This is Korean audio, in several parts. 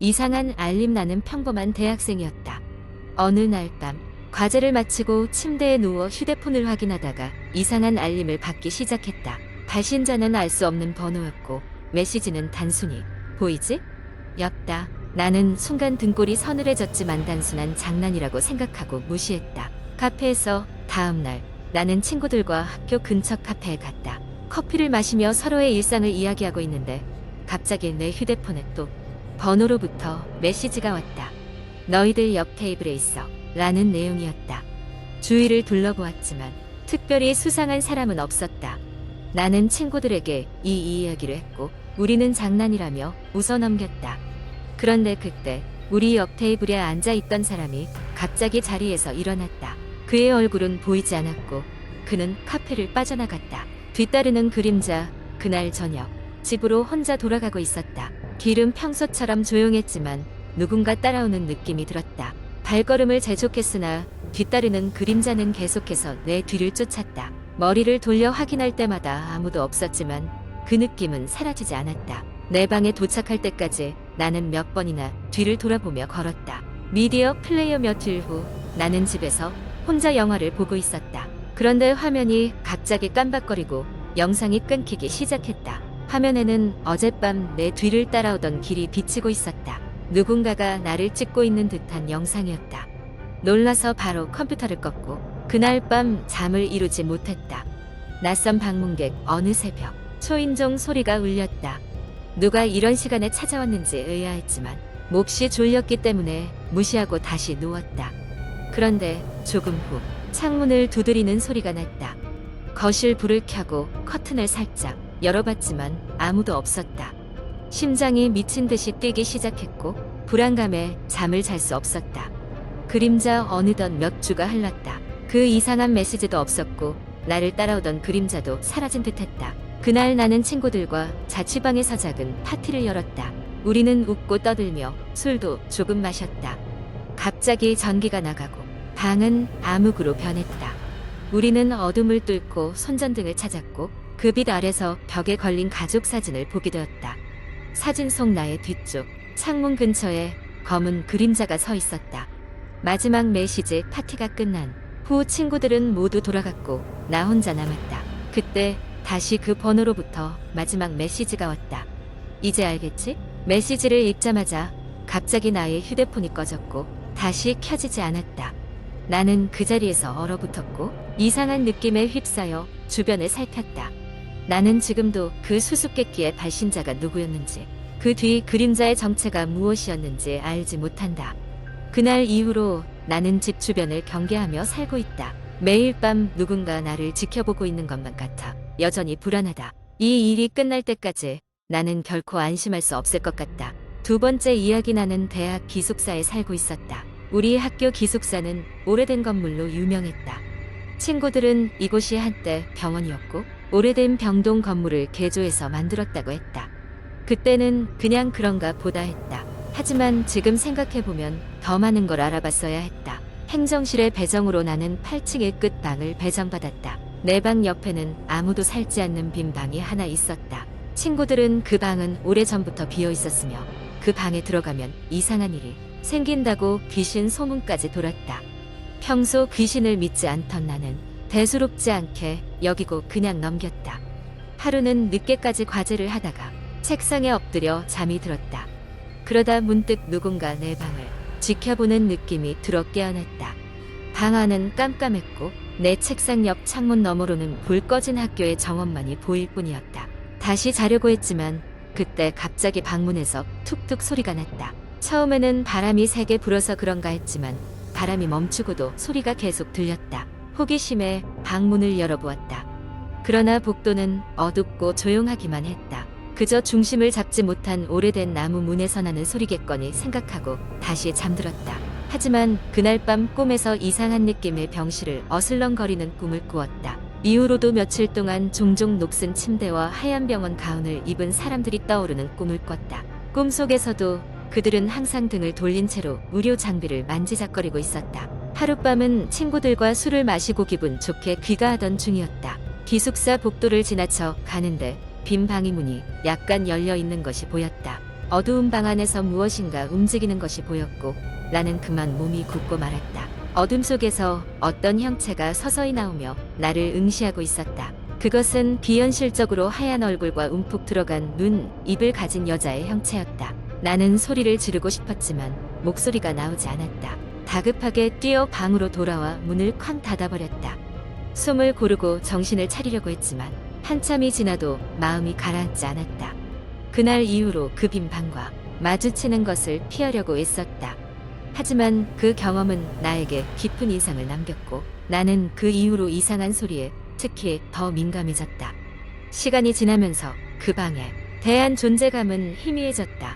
이상한 알림 나는 평범한 대학생이었다. 어느 날 밤 과제를 마치고 침대에 누워 휴대폰을 확인하다가 이상한 알림을 받기 시작했다. 발신자는 알 수 없는 번호였고 메시지는 단순히 보이지? 였다. 나는 순간 등골이 서늘해졌지만 단순한 장난이라고 생각하고 무시했다. 카페에서 다음 날 나는 친구들과 학교 근처 카페에 갔다. 커피를 마시며 서로의 일상을 이야기하고 있는데 갑자기 내 휴대폰에 또 번호로부터 메시지가 왔다. 너희들 옆 테이블에 있어 라는 내용이었다. 주위를 둘러보았지만 특별히 수상한 사람은 없었다. 나는 친구들에게 이 이야기를 했고 우리는 장난이라며 웃어넘겼다. 그런데 그때 우리 옆 테이블에 앉아있던 사람이 갑자기 자리에서 일어났다. 그의 얼굴은 보이지 않았고 그는 카페를 빠져나갔다. 뒤따르는 그림자. 그날 저녁 집으로 혼자 돌아가고 있었다. 길은 평소처럼 조용했지만 누군가 따라오는 느낌이 들었다. 발걸음을 재촉했으나 뒤따르는 그림자는 계속해서 내 뒤를 쫓았다. 머리를 돌려 확인할 때마다 아무도 없었지만 그 느낌은 사라지지 않았다. 내 방에 도착할 때까지 나는 몇 번이나 뒤를 돌아보며 걸었다. 미디어 플레이어 며칠 후 나는 집에서 혼자 영화를 보고 있었다. 그런데 화면이 갑자기 깜박거리고 영상이 끊기기 시작했다. 화면에는 어젯밤 내 뒤를 따라오던 길이 비치고 있었다. 누군가가 나를 찍고 있는 듯한 영상이었다. 놀라서 바로 컴퓨터를 껐고 그날 밤 잠을 이루지 못했다. 낯선 방문객. 어느 새벽 초인종 소리가 울렸다. 누가 이런 시간에 찾아왔는지 의아했지만 몹시 졸렸기 때문에 무시하고 다시 누웠다. 그런데 조금 후 창문을 두드리는 소리가 났다. 거실 불을 켜고 커튼을 살짝 열어봤지만 아무도 없었다. 심장이 미친 듯이 뛰기 시작했고 불안감에 잠을 잘 수 없었다. 그림자. 어느덧 몇 주가 흘렀다. 그 이상한 메시지도 없었고 나를 따라오던 그림자도 사라진 듯했다. 그날 나는 친구들과 자취방에서 작은 파티를 열었다. 우리는 웃고 떠들며 술도 조금 마셨다. 갑자기 전기가 나가고 방은 암흑으로 변했다. 우리는 어둠을 뚫고 손전등을 찾았고 그 빛 아래서 벽에 걸린 가족 사진을 보게 되었다. 사진 속 나의 뒤쪽 창문 근처에 검은 그림자가 서 있었다. 마지막 메시지. 파티가 끝난 후 친구들은 모두 돌아갔고 나 혼자 남았다. 그때 다시 그 번호로부터 마지막 메시지가 왔다. 이제 알겠지? 메시지를 읽자마자 갑자기 나의 휴대폰이 꺼졌고 다시 켜지지 않았다. 나는 그 자리에서 얼어붙었고 이상한 느낌에 휩싸여 주변을 살폈다. 나는 지금도 그 수수께끼의 발신자가 누구였는지 그 뒤 그림자의 정체가 무엇이었는지 알지 못한다. 그날 이후로 나는 집 주변을 경계하며 살고 있다. 매일 밤 누군가 나를 지켜보고 있는 것만 같아 여전히 불안하다. 이 일이 끝날 때까지 나는 결코 안심할 수 없을 것 같다. 두 번째 이야기. 나는 대학 기숙사에 살고 있었다. 우리 학교 기숙사는 오래된 건물로 유명했다. 친구들은 이곳이 한때 병원이었고 오래된 병동 건물을 개조해서 만들었다고 했다. 그때는 그냥 그런가 보다 했다. 하지만 지금 생각해보면 더 많은 걸 알아봤어야 했다. 행정실의 배정으로 나는 8층의 끝방을 배정받았다. 내 방 옆에는 아무도 살지 않는 빈 방이 하나 있었다. 친구들은 그 방은 오래전부터 비어 있었으며 그 방에 들어가면 이상한 일이 생긴다고 귀신 소문까지 돌았다. 평소 귀신을 믿지 않던 나는 대수롭지 않게 여기고 그냥 넘겼다. 하루는 늦게까지 과제를 하다가 책상에 엎드려 잠이 들었다. 그러다 문득 누군가 내 방을 지켜보는 느낌이 들어 깨어났다. 방 안은 깜깜했고 내 책상 옆 창문 너머로는 불 꺼진 학교의 정원만이 보일 뿐이었다. 다시 자려고 했지만 그때 갑자기 방문에서 툭툭 소리가 났다. 처음에는 바람이 세게 불어서 그런가 했지만 바람이 멈추고도 소리가 계속 들렸다. 호기심에 방문을 열어보았다. 그러나 복도는 어둡고 조용하기만 했다. 그저 중심을 잡지 못한 오래된 나무 문에서 나는 소리겠거니 생각하고 다시 잠들었다. 하지만 그날 밤 꿈에서 이상한 느낌의 병실을 어슬렁거리는 꿈을 꾸었다. 이후로도 며칠 동안 종종 녹슨 침대와 하얀 병원 가운을 입은 사람들이 떠오르는 꿈을 꿨다. 꿈속에서도 그들은 항상 등을 돌린 채로 의료 장비를 만지작거리고 있었다. 하룻밤은 친구들과 술을 마시고 기분 좋게 귀가하던 중이었다. 기숙사 복도를 지나쳐 가는데 빈 방의 문이 약간 열려 있는 것이 보였다. 어두운 방 안에서 무엇인가 움직이는 것이 보였고 나는 그만 몸이 굳고 말았다. 어둠 속에서 어떤 형체가 서서히 나오며 나를 응시하고 있었다. 그것은 비현실적으로 하얀 얼굴과 움푹 들어간 눈, 입을 가진 여자의 형체였다. 나는 소리를 지르고 싶었지만 목소리가 나오지 않았다. 다급하게 뛰어 방으로 돌아와 문을 쾅 닫아버렸다. 숨을 고르고 정신을 차리려고 했지만 한참이 지나도 마음이 가라앉지 않았다. 그날 이후로 그 빈 방과 마주치는 것을 피하려고 애썼다. 하지만 그 경험은 나에게 깊은 인상을 남겼고 나는 그 이후로 이상한 소리에 특히 더 민감해졌다. 시간이 지나면서 그 방에 대한 존재감은 희미해졌다.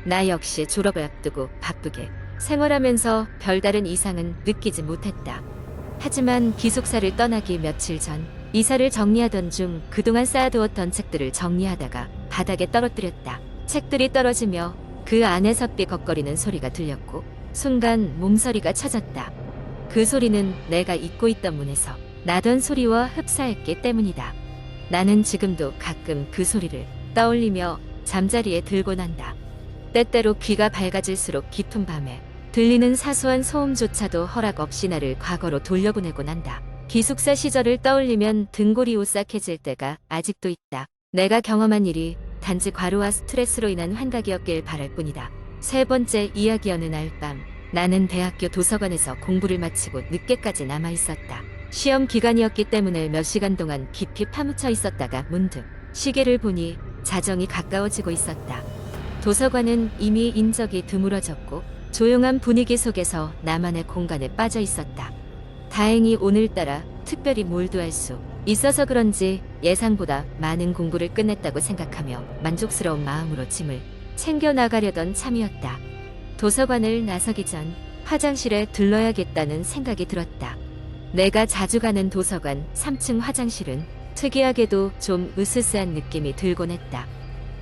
나 역시 졸업을 앞두고 바쁘게 생활하면서 별다른 이상은 느끼지 못했다. 하지만 기숙사를 떠나기 며칠 전 이사를 정리하던 중 그동안 쌓아두었던 책들을 정리하다가 바닥에 떨어뜨렸다. 책들이 떨어지며 그 안에서 삐걱거리는 소리가 들렸고 순간 몸서리가 쳐졌다. 그 소리는 내가 잊고 있던 문에서 나던 소리와 흡사했기 때문이다. 나는 지금도 가끔 그 소리를 떠올리며 잠자리에 들곤 한다. 때때로 귀가 밝아질수록 깊은 밤에 들리는 사소한 소음조차도 허락 없이 나를 과거로 돌려보내곤 한다. 기숙사 시절을 떠올리면 등골이 오싹해질 때가 아직도 있다. 내가 경험한 일이 단지 과로와 스트레스로 인한 환각이었길 바랄 뿐이다. 세 번째 이야기. 어느 날 밤 나는 대학교 도서관에서 공부를 마치고 늦게까지 남아 있었다. 시험 기간이었기 때문에 몇 시간 동안 깊이 파묻혀 있었다가 문득 시계를 보니 자정이 가까워지고 있었다. 도서관은 이미 인적이 드물어졌고 조용한 분위기 속에서 나만의 공간에 빠져 있었다. 다행히 오늘따라 특별히 몰두할 수 있어서 그런지 예상보다 많은 공부를 끝냈다고 생각하며 만족스러운 마음으로 짐을 챙겨 나가려던 참이었다. 도서관을 나서기 전 화장실에 들러야겠다는 생각이 들었다. 내가 자주 가는 도서관 3층 화장실은 특이하게도 좀 으스스한 느낌이 들곤 했다.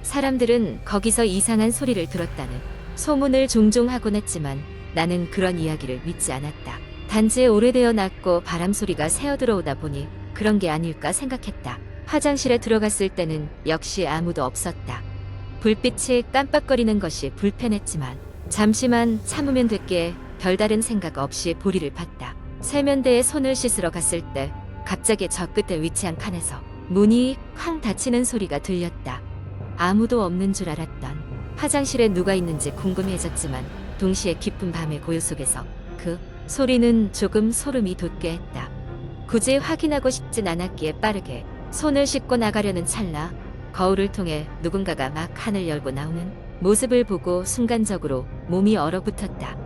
사람들은 거기서 이상한 소리를 들었다는 소문을 종종 하곤 했지만 나는 그런 이야기를 믿지 않았다. 단지 오래되어 낡고 바람 소리가 새어 들어오다 보니 그런 게 아닐까 생각했다. 화장실에 들어갔을 때는 역시 아무도 없었다. 불빛이 깜빡거리는 것이 불편했지만 잠시만 참으면 됐기에 별다른 생각 없이 보리를 봤다. 세면대에 손을 씻으러 갔을 때 갑자기 저 끝에 위치한 칸에서 문이 쾅 닫히는 소리가 들렸다. 아무도 없는 줄 알았던 화장실에 누가 있는지 궁금해졌지만 동시에 깊은 밤의 고요 속에서 그 소리는 조금 소름이 돋게 했다. 굳이 확인하고 싶진 않았기에 빠르게 손을 씻고 나가려는 찰나 거울을 통해 누군가가 막 칸을 열고 나오는 모습을 보고 순간적으로 몸이 얼어붙었다.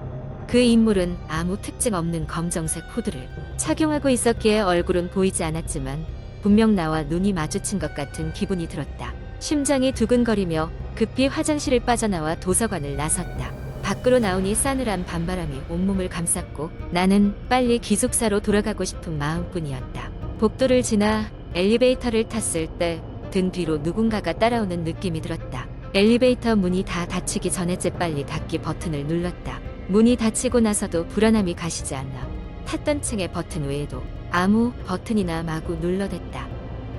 그 인물은 아무 특징 없는 검정색 후드를 착용하고 있었기에 얼굴은 보이지 않았지만 분명 나와 눈이 마주친 것 같은 기분이 들었다. 심장이 두근거리며 급히 화장실을 빠져나와 도서관을 나섰다. 밖으로 나오니 싸늘한 밤바람이 온몸을 감쌌고 나는 빨리 기숙사로 돌아가고 싶은 마음뿐이었다. 복도를 지나 엘리베이터를 탔을 때 등 뒤로 누군가가 따라오는 느낌이 들었다. 엘리베이터 문이 다 닫히기 전에 재빨리 닫기 버튼을 눌렀다. 문이 닫히고 나서도 불안함이 가시지 않아 탔던 층의 버튼 외에도 아무 버튼이나 마구 눌러댔다.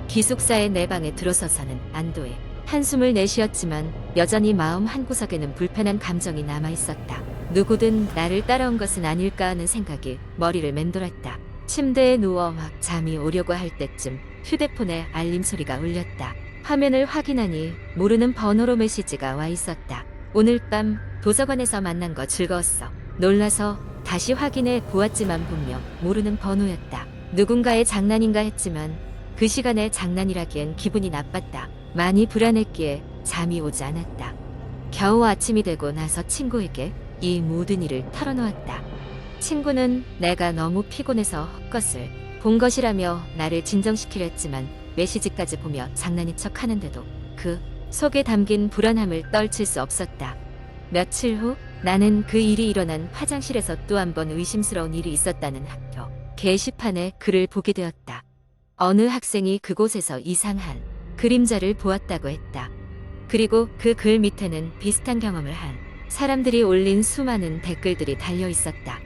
기숙사의 내 방에 들어서서는 안도의 한숨을 내쉬었지만 여전히 마음 한구석에는 불편한 감정이 남아있었다. 누구든 나를 따라온 것은 아닐까 하는 생각이 머리를 맴돌았다. 침대에 누워 막 잠이 오려고 할 때쯤 휴대폰에 알림 소리가 울렸다. 화면을 확인하니 모르는 번호로 메시지가 와 있었다. 오늘 밤 도서관에서 만난 거 즐거웠어. 놀라서 다시 확인해 보았지만 분명 모르는 번호였다. 누군가의 장난인가 했지만 그 시간에 장난이라기엔 기분이 나빴다. 많이 불안했기에 잠이 오지 않았다. 겨우 아침이 되고 나서 친구에게 이 모든 일을 털어놓았다. 친구는 내가 너무 피곤해서 헛것을 본 것이라며 나를 진정시키려 했지만 메시지까지 보며 장난인 척 하는데도 그 속에 담긴 불안함을 떨칠 수 없었다. 며칠 후 나는 그 일이 일어난 화장실에서 또 한 번 의심스러운 일이 있었다는 학교 게시판에 글을 보게 되었다. 어느 학생이 그곳에서 이상한 그림자를 보았다고 했다. 그리고 그 글 밑에는 비슷한 경험을 한 사람들이 올린 수많은 댓글들이 달려 있었다.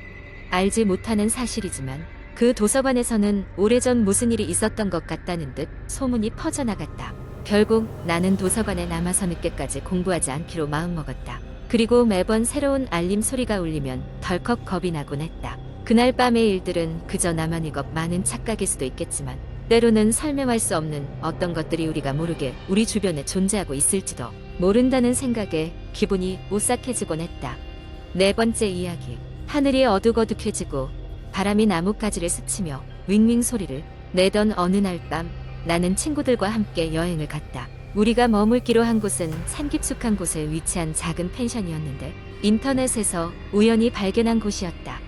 알지 못하는 사실이지만 그 도서관에서는 오래전 무슨 일이 있었던 것 같다는 듯 소문이 퍼져나갔다. 결국 나는 도서관에 남아서 늦게까지 공부하지 않기로 마음먹었다. 그리고 매번 새로운 알림 소리가 울리면 덜컥 겁이 나곤 했다. 그날 밤의 일들은 그저 나만이 많은 착각일 수도 있겠지만 때로는 설명할 수 없는 어떤 것들이 우리가 모르게 우리 주변에 존재하고 있을지도 모른다는 생각에 기분이 오싹해지곤 했다. 네 번째 이야기. 하늘이 어둑어둑해지고 바람이 나뭇가지를 스치며 윙윙 소리를 내던 어느 날 밤 나는 친구들과 함께 여행을 갔다. 우리가 머물기로 한 곳은 산깊숙한 곳에 위치한 작은 펜션이었는데 인터넷에서 우연히 발견한 곳이었다.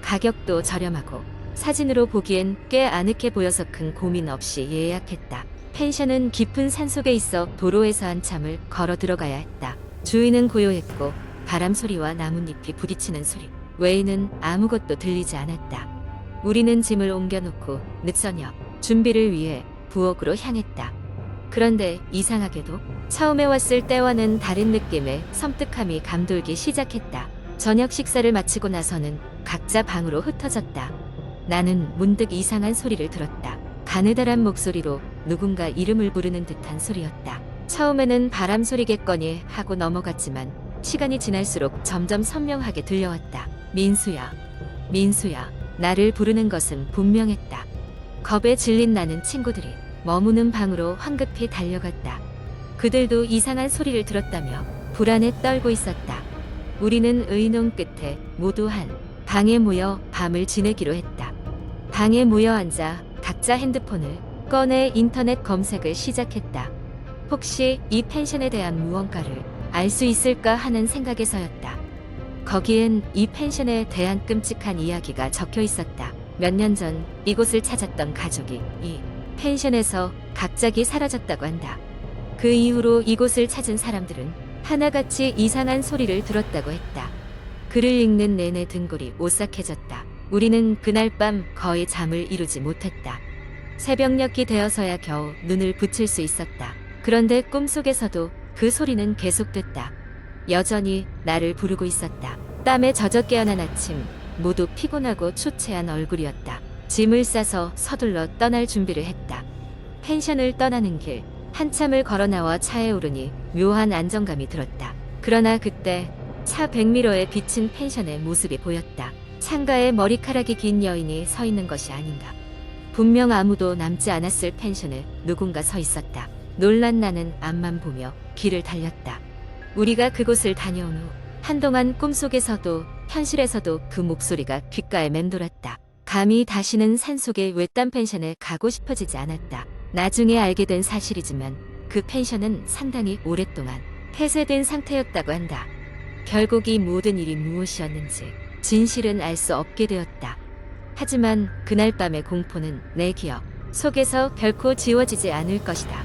가격도 저렴하고 사진으로 보기엔 꽤 아늑해 보여서 큰 고민 없이 예약했다. 펜션은 깊은 산속에 있어 도로에서 한참을 걸어 들어가야 했다. 주위는 고요했고 바람 소리와 나뭇잎이 부딪히는 소리 외에는 아무것도 들리지 않았다. 우리는 짐을 옮겨놓고 늦저녁 준비를 위해 부엌으로 향했다. 그런데 이상하게도 처음에 왔을 때와는 다른 느낌의 섬뜩함이 감돌기 시작했다. 저녁 식사를 마치고 나서는 각자 방으로 흩어졌다. 나는 문득 이상한 소리를 들었다. 가느다란 목소리로 누군가 이름을 부르는 듯한 소리였다. 처음에는 바람 소리겠거니 하고 넘어갔지만 시간이 지날수록 점점 선명하게 들려왔다. 민수야, 민수야. 나를 부르는 것은 분명했다. 겁에 질린 나는 친구들이 머무는 방으로 황급히 달려갔다. 그들도 이상한 소리를 들었다며 불안에 떨고 있었다. 우리는 의논 끝에 모두 한 방에 모여 밤을 지내기로 했다. 방에 모여 앉아 각자 핸드폰을 꺼내 인터넷 검색을 시작했다. 혹시 이 펜션에 대한 무언가를 알 수 있을까 하는 생각에서였다. 거기엔 이 펜션에 대한 끔찍한 이야기가 적혀 있었다. 몇 년 전 이곳을 찾았던 가족이 이 펜션에서 갑자기 사라졌다고 한다. 그 이후로 이곳을 찾은 사람들은 하나같이 이상한 소리를 들었다고 했다. 글을 읽는 내내 등골이 오싹해졌다. 우리는 그날 밤 거의 잠을 이루지 못했다. 새벽녘이 되어서야 겨우 눈을 붙일 수 있었다. 그런데 꿈속에서도 그 소리는 계속됐다. 여전히 나를 부르고 있었다. 땀에 젖어 깨어난 아침, 모두 피곤하고 초췌한 얼굴이었다. 짐을 싸서 서둘러 떠날 준비를 했다. 펜션을 떠나는 길, 한참을 걸어 나와 차에 오르니 묘한 안정감이 들었다. 그러나 그때 차 백미러에 비친 펜션의 모습이 보였다. 창가에 머리카락이 긴 여인이 서 있는 것이 아닌가. 분명 아무도 남지 않았을 펜션에 누군가 서 있었다. 놀란 나는 앞만 보며 길을 달렸다. 우리가 그곳을 다녀온 후 한동안 꿈속에서도 현실에서도 그 목소리가 귓가에 맴돌았다. 감히 다시는 산속의 외딴 펜션에 가고 싶어지지 않았다. 나중에 알게 된 사실이지만 그 펜션은 상당히 오랫동안 폐쇄된 상태였다고 한다. 결국 이 모든 일이 무엇이었는지 진실은 알 수 없게 되었다. 하지만 그날 밤의 공포는 내 기억 속에서 결코 지워지지 않을 것이다.